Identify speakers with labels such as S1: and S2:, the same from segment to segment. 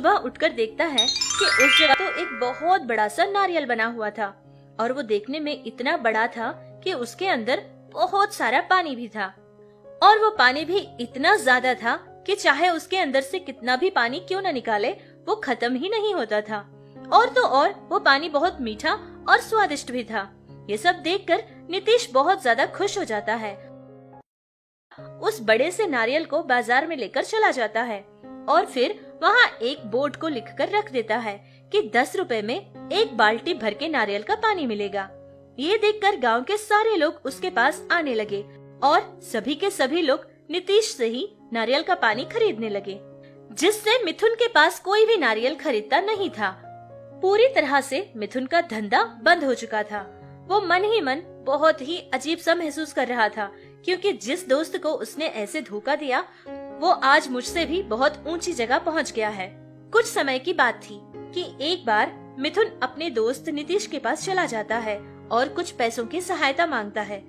S1: सुबह उठकर देखता है कि उस जगह तो एक बहुत बड़ा सा नारियल बना हुआ था और वो देखने में इतना बड़ा था कि उसके अंदर बहुत सारा पानी भी था और वो पानी भी इतना ज्यादा था कि चाहे उसके अंदर से कितना भी पानी क्यों न निकाले वो खत्म ही नहीं होता था। और तो और वो पानी बहुत मीठा और स्वादिष्ट भी था। ये सब देखकर नीतीश बहुत ज्यादा खुश हो जाता है। उस बड़े से नारियल को बाजार में लेकर चला जाता है और फिर वहाँ एक बोर्ड को लिखकर रख देता है कि 10 रुपए में एक बाल्टी भर के नारियल का पानी मिलेगा। ये देखकर गांव के सारे लोग उसके पास आने लगे और सभी के सभी लोग नीतीश से ही नारियल का पानी खरीदने लगे, जिससे मिथुन के पास कोई भी नारियल खरीदता नहीं था। पूरी तरह से मिथुन का धंधा बंद हो चुका था। वो मन ही मन बहुत ही अजीब सा महसूस कर रहा था, क्योंकि जिस दोस्त को उसने ऐसे धोखा दिया वो आज मुझसे भी बहुत ऊंची जगह पहुंच गया है। कुछ समय की बात थी कि एक बार मिथुन अपने दोस्त नीतीश के पास चला जाता है और कुछ पैसों की सहायता मांगता है,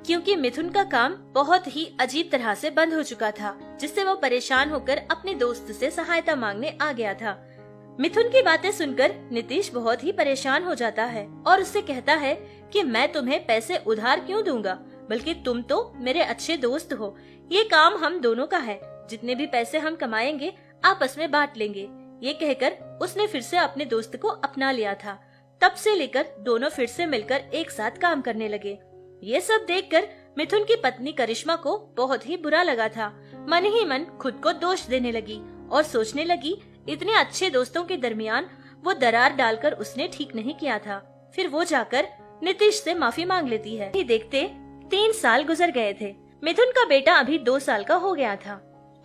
S1: क्योंकि मिथुन का काम बहुत ही अजीब तरह से बंद हो चुका था, जिससे वो परेशान होकर अपने दोस्त से सहायता मांगने आ गया था। मिथुन की बातें सुनकर नीतीश बहुत ही परेशान हो जाता है और उससे कहता है कि मैं तुम्हें पैसे उधार क्यों दूंगा, बल्कि तुम तो मेरे अच्छे दोस्त हो। ये काम हम दोनों का है, जितने भी पैसे हम कमाएंगे आपस में बांट लेंगे। ये कहकर उसने फिर से अपने दोस्त को अपना लिया था। तब से लेकर दोनों फिर से मिलकर एक साथ काम करने लगे। ये सब देखकर मिथुन की पत्नी करिश्मा को बहुत ही बुरा लगा था। मन ही मन खुद को दोष देने लगी और सोचने लगी इतने अच्छे दोस्तों के दरमियान वो दरार डालकर उसने ठीक नहीं किया था। फिर वो जाकर नीतीश से माफी मांग लेती है। देखते 3 साल गुजर गए थे। मिथुन का बेटा अभी 2 साल का हो गया था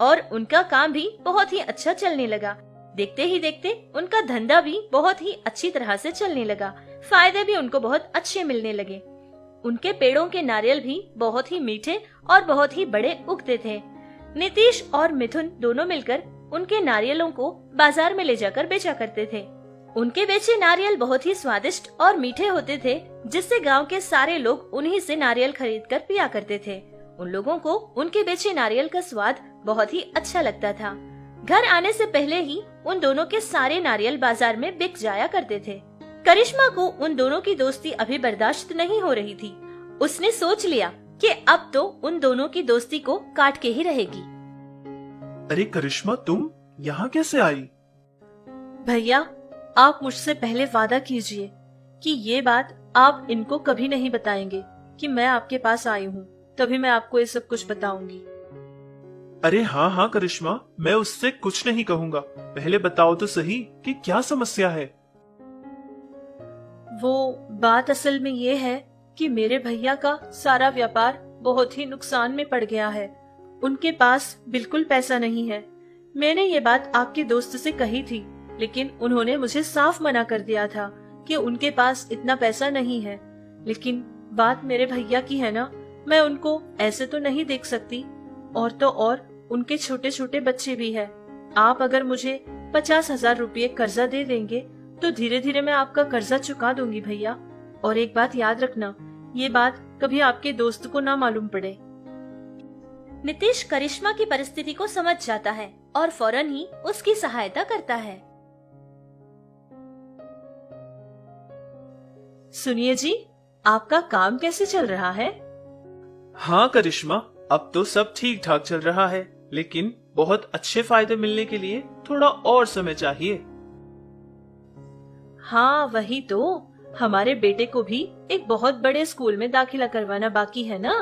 S1: और उनका काम भी बहुत ही अच्छा चलने लगा। देखते ही देखते उनका धंधा भी बहुत ही अच्छी तरह से चलने लगा। फायदे भी उनको बहुत अच्छे मिलने लगे। उनके पेड़ों के नारियल भी बहुत ही मीठे और बहुत ही बड़े उगते थे। नीतीश और मिथुन दोनों मिलकर उनके नारियलों को बाजार में ले जाकर बेचा करते थे। उनके बेचे नारियल बहुत ही स्वादिष्ट और मीठे होते थे, जिससे गांव के सारे लोग उन्हीं से नारियल खरीदकर पिया करते थे। उन लोगों को उनके बेचे नारियल का स्वाद बहुत ही अच्छा लगता था। घर आने से पहले ही उन दोनों के सारे नारियल बाजार में बिक जाया करते थे। करिश्मा को उन दोनों की दोस्ती अभी बर्दाश्त नहीं हो रही थी। उसने सोच लिया कि अब तो उन दोनों की दोस्ती को काट के ही रहेगी।
S2: अरे करिश्मा, तुम यहाँ कैसे आई?
S3: भैया, आप मुझसे पहले वादा कीजिए कि ये बात आप इनको कभी नहीं बताएंगे कि मैं आपके पास आई हूँ, तभी मैं आपको ये सब कुछ बताऊंगी।
S2: अरे हाँ हाँ करिश्मा, मैं उससे कुछ नहीं कहूँगा। पहले बताओ तो सही कि क्या समस्या है।
S3: वो बात असल में ये है कि मेरे भैया का सारा व्यापार बहुत ही नुकसान में पड़ गया है। उनके पास बिल्कुल पैसा नहीं है। मैंने ये बात आपके दोस्त से कही थी, लेकिन उन्होंने मुझे साफ मना कर दिया था कि उनके पास इतना पैसा नहीं है। लेकिन बात मेरे भैया की है ना, मैं उनको ऐसे तो नहीं देख सकती, और तो और उनके छोटे छोटे बच्चे भी हैं। आप अगर मुझे 50,000 रुपये कर्जा दे देंगे तो धीरे धीरे मैं आपका कर्जा चुका दूंगी भैया। और एक बात याद रखना, ये बात कभी आपके दोस्त को ना मालूम पड़े।
S1: नीतीश करिश्मा की परिस्थिति को समझ जाता है और फौरन ही उसकी सहायता करता है।
S3: सुनिए जी, आपका काम कैसे चल रहा है?
S2: हाँ करिश्मा, अब तो सब ठीक ठाक चल रहा है, लेकिन बहुत अच्छे फायदे मिलने के लिए थोड़ा और समय चाहिए।
S3: हाँ वही तो, हमारे बेटे को भी एक बहुत बड़े स्कूल में दाखिला करवाना बाकी है ना।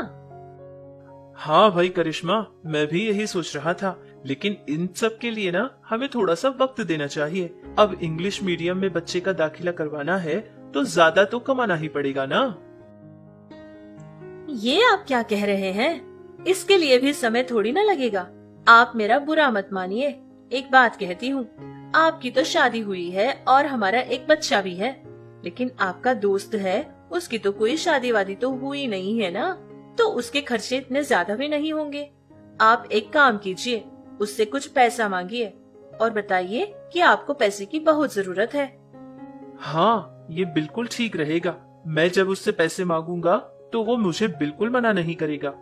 S2: हाँ भाई करिश्मा, मैं भी यही सोच रहा था, लेकिन इन सब के लिए ना हमें थोड़ा सा वक्त देना चाहिए। अब इंग्लिश मीडियम में बच्चे का दाखिला करवाना है तो ज्यादा तो कमाना ही पड़ेगा ना।
S3: ये आप क्या कह रहे हैं? इसके लिए भी समय थोड़ी ना लगेगा। आप मेरा बुरा मत मानिए। एक बात कहती हूँ, आपकी तो शादी हुई है और हमारा एक बच्चा भी है, लेकिन आपका दोस्त है, उसकी तो कोई शादी वादी तो हुई नहीं है ना, तो उसके खर्चे इतने ज्यादा भी नहीं होंगे। आप एक काम कीजिए, उससे कुछ पैसा मांगिए और बताइए कि आपको पैसे की बहुत जरूरत है।
S2: हाँ, ये बिल्कुल ठीक रहेगा। मैं जब उससे पैसे मांगूंगा तो वो मुझे बिल्कुल मना नहीं करेगा।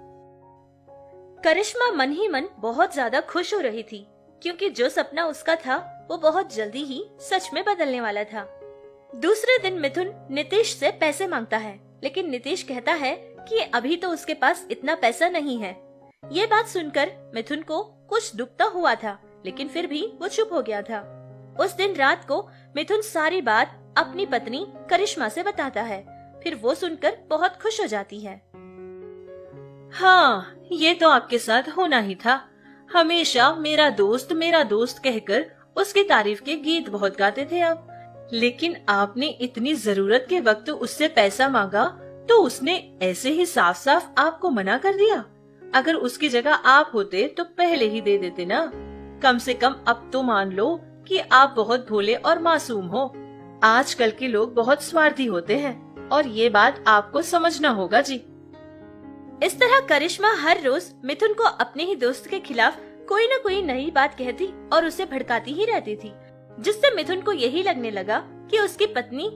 S1: करिश्मा मन ही मन बहुत ज्यादा खुश हो रही थी, क्योंकि जो सपना उसका था वो बहुत जल्दी ही सच में बदलने वाला था। दूसरे दिन मिथुन नीतीश से पैसे मांगता है, लेकिन नीतीश कहता है कि अभी तो उसके पास इतना पैसा नहीं है। ये बात सुनकर मिथुन को कुछ दुख तो हुआ था, लेकिन फिर भी वो चुप हो गया था। उस दिन रात को मिथुन सारी बात अपनी पत्नी करिश्मा से बताता है। फिर वो सुनकर बहुत खुश हो जाती है।
S3: हाँ, ये तो आपके साथ होना ही था। हमेशा मेरा दोस्त कहकर उसकी तारीफ के गीत बहुत गाते थे आप। लेकिन आपने इतनी जरूरत के वक्त उससे पैसा मांगा तो उसने ऐसे ही साफ साफ आपको मना कर दिया। अगर उसकी जगह आप होते तो पहले ही दे देते ना। कम से कम अब तो मान लो कि आप बहुत भोले और मासूम हो। आजकल के लोग बहुत स्वार्थी होते हैं और ये बात आपको समझना होगा जी।
S1: इस तरह करिश्मा हर रोज मिथुन को अपने ही दोस्त के खिलाफ कोई न कोई नई बात कहती और उसे भड़काती ही रहती थी, जिससे मिथुन को यही लगने लगा कि उसकी पत्नी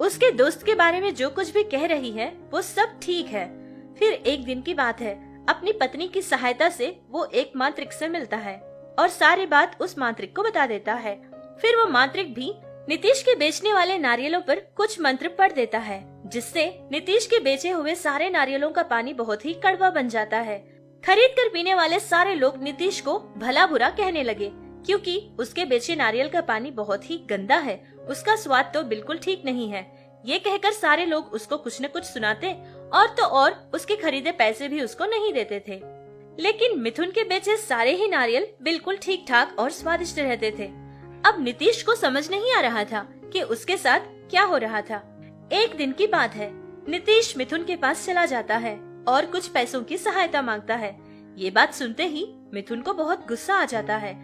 S1: उसके दोस्त के बारे में जो कुछ भी कह रही है वो सब ठीक है। फिर एक दिन की बात है, अपनी पत्नी की सहायता से वो एक मांत्रिक से मिलता है और सारी बात उस मांत्रिक को बता देता है। फिर वो मांत्रिक भी नीतीश के बेचने वाले नारियलों पर कुछ मंत्र पढ़ देता है, जिससे नीतीश के बेचे हुए सारे नारियलों का पानी बहुत ही कड़वा बन जाता है। खरीद कर पीने वाले सारे लोग नीतीश को भला बुरा कहने लगे, क्योंकि उसके बेचे नारियल का पानी बहुत ही गंदा है, उसका स्वाद तो बिल्कुल ठीक नहीं है। ये कहकर सारे लोग उसको कुछ न कुछ सुनाते और तो और उसके खरीदे पैसे भी उसको नहीं देते थे। लेकिन मिथुन के बेचे सारे ही नारियल बिल्कुल ठीक ठाक और स्वादिष्ट रहते थे। अब नीतीश को समझ नहीं आ रहा था कि उसके साथ क्या हो रहा था। एक दिन की बात है, नीतीश मिथुन के पास चला जाता है और कुछ पैसों की सहायता मांगता है। ये बात सुनते ही मिथुन को बहुत गुस्सा आ जाता है,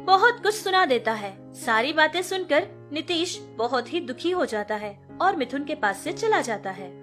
S1: बहुत कुछ सुना देता है। सारी बातें सुनकर नीतीश बहुत ही दुखी हो जाता है और मिथुन के पास से चला जाता है।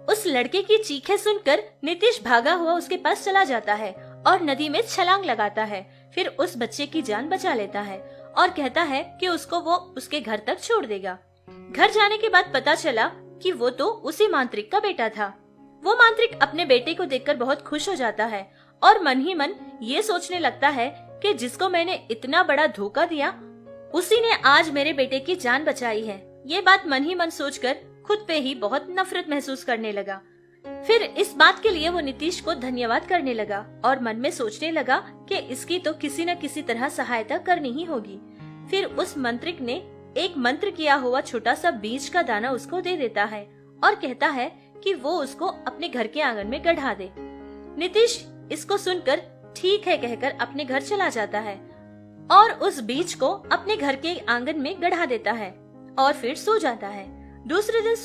S1: उस लड़के की चीखें सुनकर नीतीश भागा हुआ उसके पास चला जाता है और नदी में छलांग लगाता है। फिर उस बच्चे की जान बचा लेता है और कहता है कि उसको वो उसके घर तक छोड़ देगा। घर जाने के बाद पता चला कि वो तो उसी मांत्रिक का बेटा था। वो मांत्रिक अपने बेटे को देखकर बहुत खुश हो जाता है और मन ही मन ये सोचने लगता है कि जिसको मैंने इतना बड़ा धोखा दिया उसी ने आज मेरे बेटे की जान बचाई है। ये बात मन ही मन सोचकर खुद पे ही बहुत नफरत महसूस करने लगा। फिर इस बात के लिए वो नीतीश को धन्यवाद करने लगा और मन में सोचने लगा कि इसकी तो किसी न किसी तरह सहायता करनी ही होगी। फिर उस मंत्रिक ने एक मंत्र किया हुआ छोटा सा बीज का दाना उसको दे देता है और कहता है कि वो उसको अपने घर के आंगन में गढ़ा दे। नीतीश इसको सुनकर ठीक है कहकर अपने घर चला जाता है और उस बीज को अपने घर के आंगन में गढ़ा देता है और फिर सो जाता है। दूसरे दिन